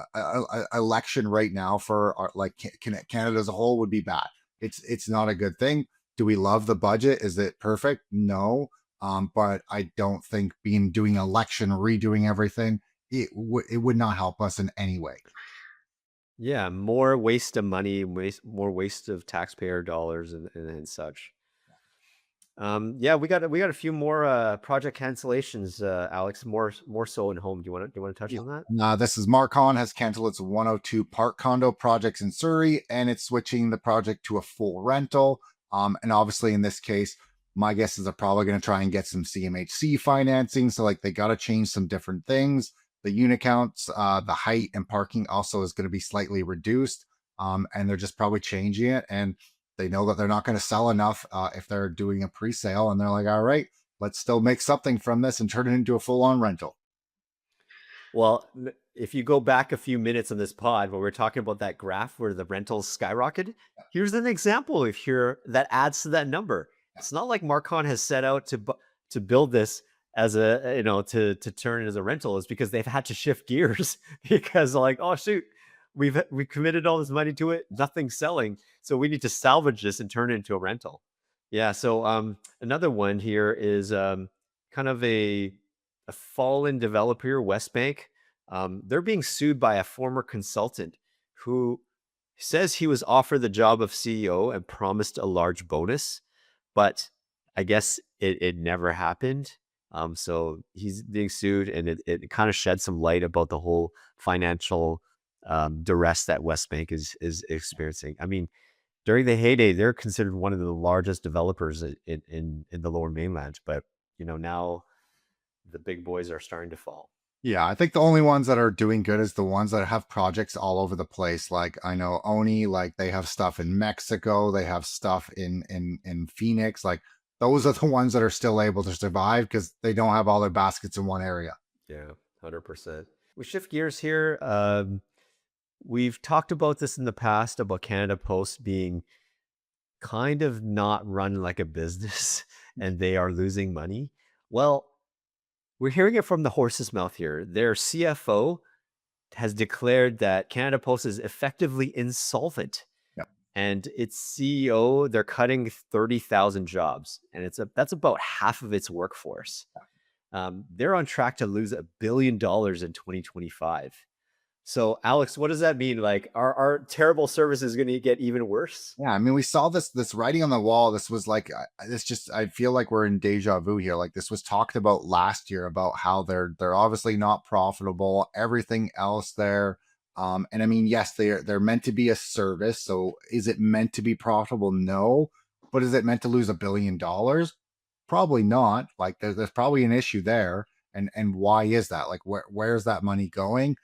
election right now for like Canada as a whole would be bad. It's not a good thing. Do we love the budget? Is it perfect? No. But I don't think being doing election, redoing everything, it would not help us in any way. Yeah, more waste of money, more waste of taxpayer dollars and such. Yeah, we got a few more project cancellations, Alex. More so in home. Do you want to touch Yeah. on that? This is Marcon has canceled its 102 park condo projects in Surrey, and it's switching the project to a full rental. And obviously, in this case, my guess is they're probably going to try and get some CMHC financing. So, like, they got to change some different things. The unit counts, the height, and parking also is going to be slightly reduced. And they're just probably changing it. And they know that they're not going to sell enough if they're doing a pre-sale. And they're like, all right, let's still make something from this and turn it into a full-on rental. Well, if you go back a few minutes on this pod where we're talking about that graph where the rentals skyrocketed, here's an example of here that adds to that number. It's not like Marcon has set out to build this as a to turn it as a rental. It's because they've had to shift gears because like, oh shoot, we committed all this money to it, nothing's selling, so we need to salvage this and turn it into a rental. Yeah. So another one here is kind of a fallen developer, West Bank. They're being sued by a former consultant who says he was offered the job of CEO and promised a large bonus, but I guess it never happened. So he's being sued, and it kind of sheds some light about the whole financial duress that West Bank is experiencing. I mean, during the heyday, they're considered one of the largest developers in the Lower Mainland, but now the big boys are starting to fall. Yeah, I think the only ones that are doing good is the ones that have projects all over the place. Like I know Oni, like they have stuff in Mexico, they have stuff in Phoenix. Like those are the ones that are still able to survive because they don't have all their baskets in one area. Yeah, 100%. We shift gears here. We've talked about this in the past about Canada Post being kind of not run like a business and they are losing money. Well, we're hearing it from the horse's mouth here. Their CFO has declared that Canada Post is effectively insolvent, Yeah. and its CEO, they're cutting 30,000 jobs, and that's about half of its workforce. They're on track to lose $1 billion in 2025. So, Alex, what does that mean? Like, our terrible service is going to get even worse? Yeah, I mean, we saw this writing on the wall. This was like this just I feel like we're in deja vu here. Like this was talked about last year about how they're obviously not profitable. Everything else there, and I mean, yes, they're meant to be a service. So is it meant to be profitable? No, but is it meant to lose $1 billion? Probably not. Like there's probably an issue there. And why is that? Like where's that money going?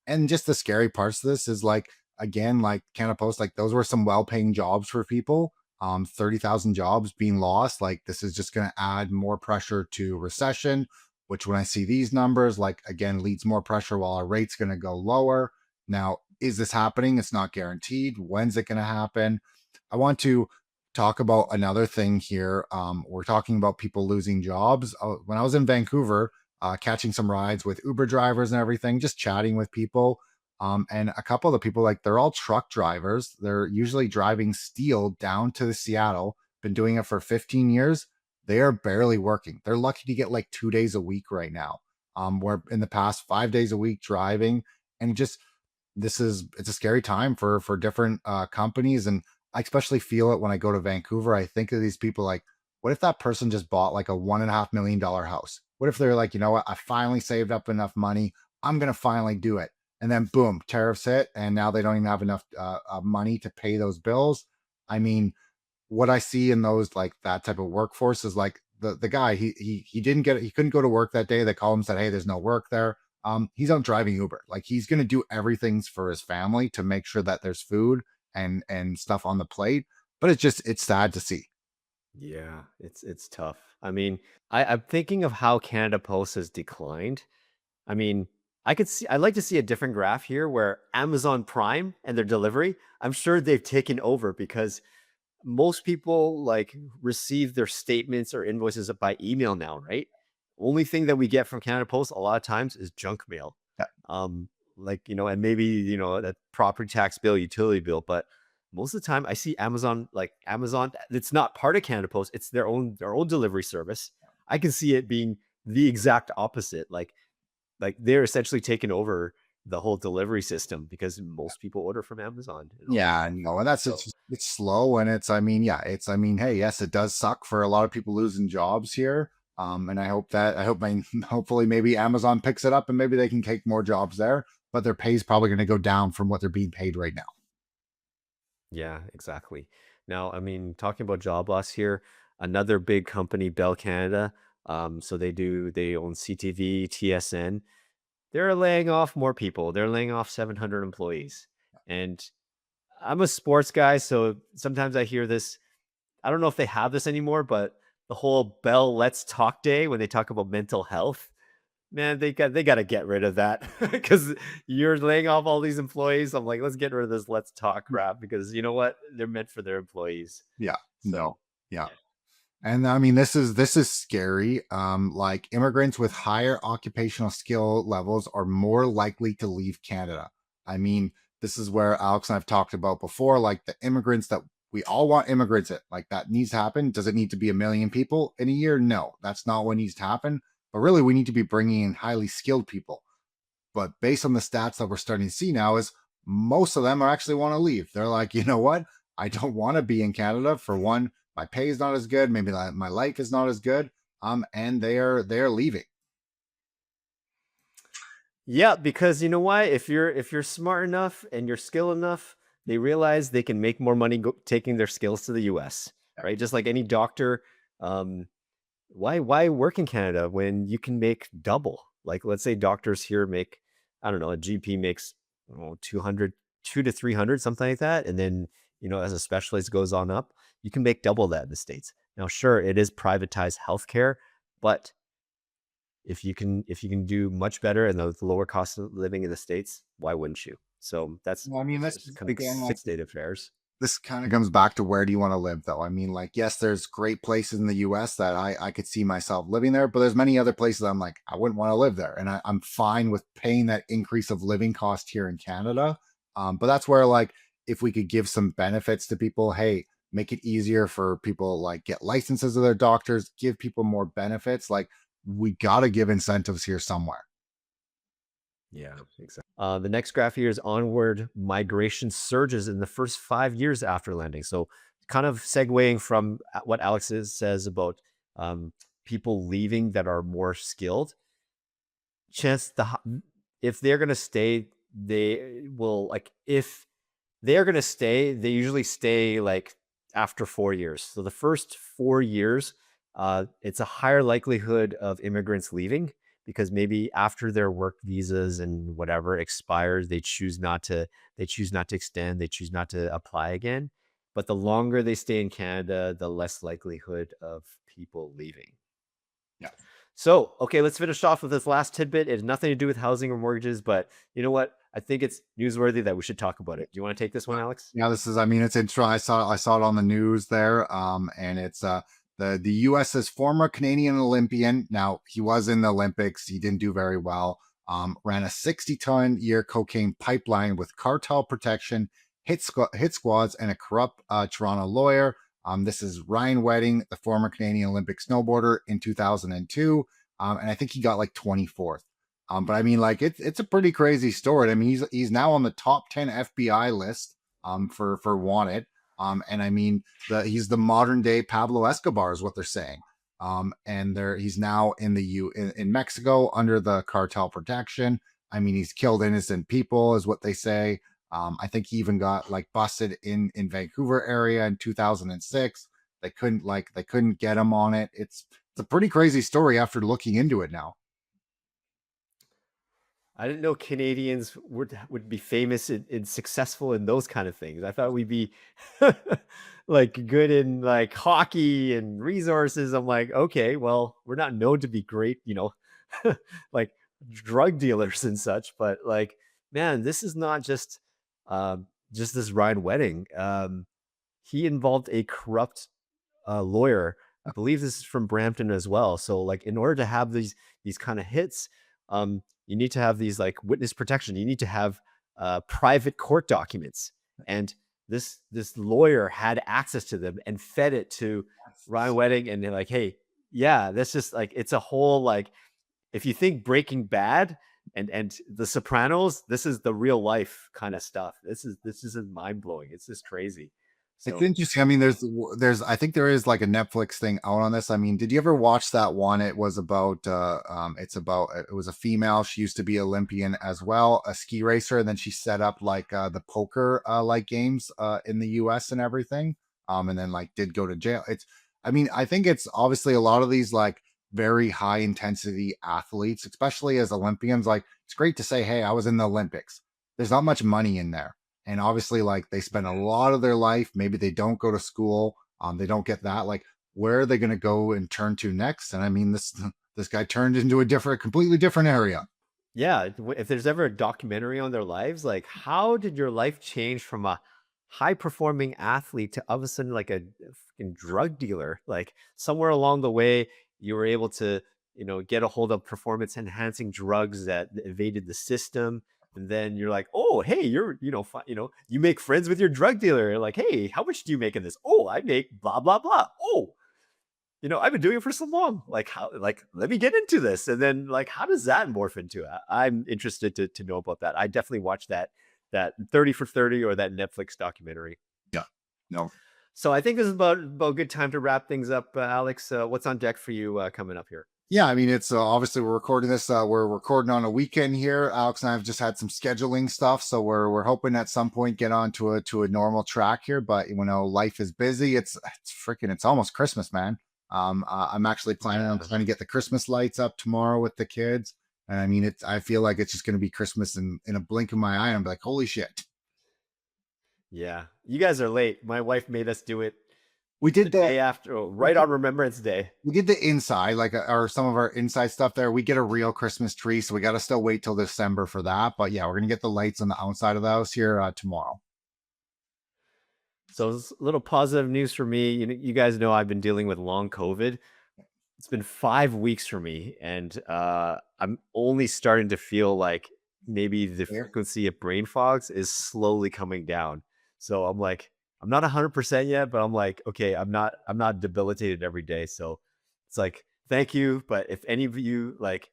And just the scary parts of this is like again, like Canada Post, like those were some well-paying jobs for people. 30,000 jobs being lost. Like this is just going to add more pressure to recession, which when I see these numbers, like again, leads more pressure while our rate's going to go lower. Now, is this happening? It's not guaranteed. When's it going to happen? I want to talk about another thing here. We're talking about people losing jobs. When I was in Vancouver, catching some rides with Uber drivers and everything, just chatting with people. And a couple of the people, like they're all truck drivers. They're usually driving steel down to Seattle, been doing it for 15 years. They are barely working. They're lucky to get like 2 days a week right now. Where in the past 5 days a week driving, and just it's a scary time for different companies. And I especially feel it when I go to Vancouver. I think of these people like, what if that person just bought like a $1.5 million house? What if they're like, you know what, I finally saved up enough money, I'm gonna finally do it, and then boom, tariffs hit, and now they don't even have enough money to pay those bills. I mean, what I see in those like that type of workforce is like the guy he didn't get he couldn't go to work that day. They called him, said, hey, there's no work there. He's out driving Uber. Like he's gonna do everything for his family to make sure that there's food and stuff on the plate. But it's sad to see. Yeah, it's tough. I mean, I'm thinking of how Canada Post has declined. I mean, I'd like to see a different graph here where Amazon Prime and their delivery, I'm sure they've taken over because most people like receive their statements or invoices by email now, right? only thing that we get from Canada Post a lot of times is junk mail. Yeah. Like, and maybe, that property tax bill, utility bill, but most of the time I see Amazon, it's not part of Canada Post, it's their own delivery service. I can see it being the exact opposite. Like they're essentially taking over the whole delivery system because most people order from Amazon. Yeah, no, and that's So it's slow, and hey, yes, it does suck for a lot of people losing jobs here. And hopefully maybe Amazon picks it up and maybe they can take more jobs there, but their pay is probably going to go down from what they're being paid right now. yeah, exactly. Now, talking about job loss here, another big company, Bell Canada. So they own CTV, TSN. They're laying off more people. They're laying off 700 employees. And I'm a sports guy, so sometimes I hear this. I don't know if they have this anymore, but the whole Bell Let's Talk Day when they talk about mental health, man, they got to get rid of that because you're laying off all these employees. I'm like, let's get rid of this Let's Talk crap because you know what? They're meant for their employees. Yeah, So no, yeah. yeah. And I mean, this is scary. Like immigrants with higher occupational skill levels are more likely to leave Canada. I mean, this is where Alex and I've talked about before, like the immigrants that we all want immigrants in, like that needs to happen. Does it need to be a million people in a year? No, that's not what needs to happen. But really, we need to be bringing in highly skilled people. But based on the stats that we're starting to see now, is most of them are actually want to leave. They're like, you know what? I don't want to be in Canada. For one, my pay is not as good. Maybe my life is not as good. And they are leaving. Yeah, because you know why? If you're smart enough and you're skilled enough, they realize they can make more money taking their skills to the US, right? Just like any doctor. Um, why work in Canada when you can make double? Like let's say doctors here make, I don't know, a GP makes 200, 2 to 300, something like that. And then, as a specialist goes on up, you can make double that in the States. Now, sure, it is privatized healthcare, but if you can do much better and the lower cost of living in the States, why wouldn't you? So that's Well, I mean, this just kind of again, like state affairs. this kind of comes back to where do you want to live, though? I mean, like, yes, there's great places in the US that I could see myself living there, but there's many other places I'm like, I wouldn't want to live there. And I'm fine with paying that increase of living cost here in Canada. But that's where, like, if we could give some benefits to people, hey, make it easier for people, like, get licenses of their doctors, give people more benefits. Like, we got to give incentives here somewhere. Yeah, exactly. The next graph here is onward migration surges in the first 5 years after landing. So, kind of segueing from what says about people leaving that are more skilled. Chance if they're gonna stay, they will like if they're gonna stay. They usually stay like after 4 years. So the first 4 years, it's a higher likelihood of immigrants leaving because maybe after their work visas and whatever expires, they choose not to extend, they choose not to apply again. But the longer they stay in Canada, the less likelihood of people leaving. Yeah. So, okay, let's finish off with this last tidbit. It has nothing to do with housing or mortgages, but you know what? I think it's newsworthy that we should talk about it. Do you want to take this one, Alex? Yeah, I mean, it's interesting. I saw it on the news there. And it's the US's former Canadian Olympian. Now he was in the Olympics. He didn't do very well. Ran a 60-ton year cocaine pipeline with cartel protection, hit squads, and a corrupt Toronto lawyer. This is Ryan Wedding, the former Canadian Olympic snowboarder in 2002. And I think he got like 24th. But I mean, like it's a pretty crazy story. I mean, he's now on the top 10 FBI list for wanted. And I mean, he's the modern day Pablo Escobar is what they're saying. And he's now in Mexico under the cartel protection. I mean, he's killed innocent people, is what they say. I think he even got like busted in Vancouver area in 2006. They couldn't get him on it. It's a pretty crazy story after looking into it now. I didn't know Canadians would be famous and successful in those kind of things. I thought we'd be like good in like hockey and resources. I'm like, okay, well, we're not known to be great, like drug dealers and such. But like, man, this is not just this Ryan Wedding. He involved a corrupt lawyer I believe this is from Brampton as well. So like in order to have these kind of hits, you need to have these like witness protection. You need to have private court documents. And this lawyer had access to them and fed it to Ryan Wedding, and they're like, hey, yeah, that's just like, it's a whole like, if you think Breaking Bad and The Sopranos, this is the real life kind of stuff. This is mind blowing. It's just crazy. It's So interesting. I mean, I think there is like a Netflix thing out on this. I mean, did you ever watch that one? It was about, it was a female. She used to be Olympian as well, a ski racer. And then she set up like the poker, like games, in the US and everything. And then like did go to jail. I mean, I think it's obviously a lot of these like very high intensity athletes, especially as Olympians. Like it's great to say, hey, I was in the Olympics. There's not much money in there. And obviously, like they spend a lot of their life, maybe they don't go to school, they don't get that. Like, where are they going to go and turn to next? And I mean, this guy turned into a completely different area. yeah, if there's ever a documentary on their lives, like how did your life change from a high performing athlete to all of a sudden like a fucking drug dealer? Like somewhere along the way, you were able to, get a hold of performance enhancing drugs that evaded the system. And then you're like, oh, hey, you're, you make friends with your drug dealer. You're like, hey, how much do you make in this? Oh, I make blah, blah, blah. Oh, I've been doing it for so long. Like how, like, let me get into this. And then like, how does that morph into it? I'm interested to know about that. I definitely watched that 30 for 30 or that Netflix documentary. Yeah. No. So I think this is about a good time to wrap things up. Alex, what's on deck for you coming up here? Yeah, I mean, it's obviously we're recording this. We're recording on a weekend here. Alex and I have just had some scheduling stuff, so we're hoping at some point get on to a normal track here. But life is busy. It's almost Christmas, man. I'm actually planning on trying to get the Christmas lights up tomorrow with the kids. And I mean, I feel like it's just going to be Christmas in a blink of my eye. I'm like, holy shit. Yeah, you guys are late. My wife made us do it. We did the day after, right on Remembrance Day. We did the inside, like or some of our inside stuff there. We get a real Christmas tree, so we got to still wait till December for that. But yeah, we're gonna get the lights on the outside of the house here tomorrow. So it's a little positive news for me. You guys know I've been dealing with long COVID. It's been 5 weeks for me, and I'm only starting to feel like maybe the frequency of brain fogs is slowly coming down. So I'm like, I'm not 100% yet, but I'm like, okay, I'm not debilitated every day. So it's like, thank you. But if any of you like,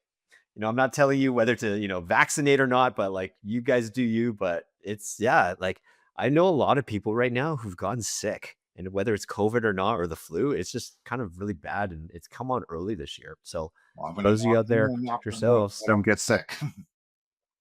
I'm not telling you whether to, vaccinate or not, but like you guys do you, but it's, yeah, like I know a lot of people right now who've gotten sick, and whether it's COVID or not, or the flu, it's just kind of really bad. And it's come on early this year. So those of you out there, protect yourselves. Don't get sick.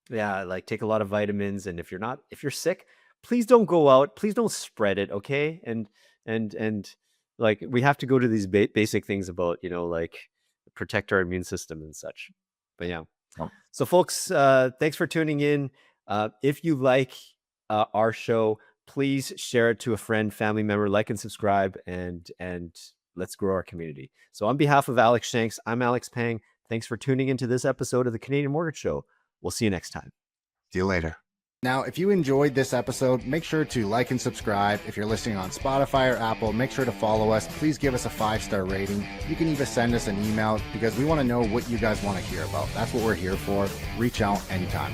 Yeah. Like take a lot of vitamins. And if you're sick, please don't go out. Please don't spread it. Okay. And like, we have to go to these basic things about, like protect our immune system and such. But yeah. Oh. So folks, thanks for tuning in. If you like our show, please share it to a friend, family member, like and subscribe, and let's grow our community. So on behalf of Alex Shanks, I'm Alex Pang. Thanks for tuning into this episode of the Canadian Mortgage Show. We'll see you next time. See you later. Now, if you enjoyed this episode, make sure to like and subscribe. If you're listening on Spotify or Apple, make sure to follow us. Please give us a 5-star rating. You can even send us an email because we want to know what you guys want to hear about. That's what we're here for. Reach out anytime.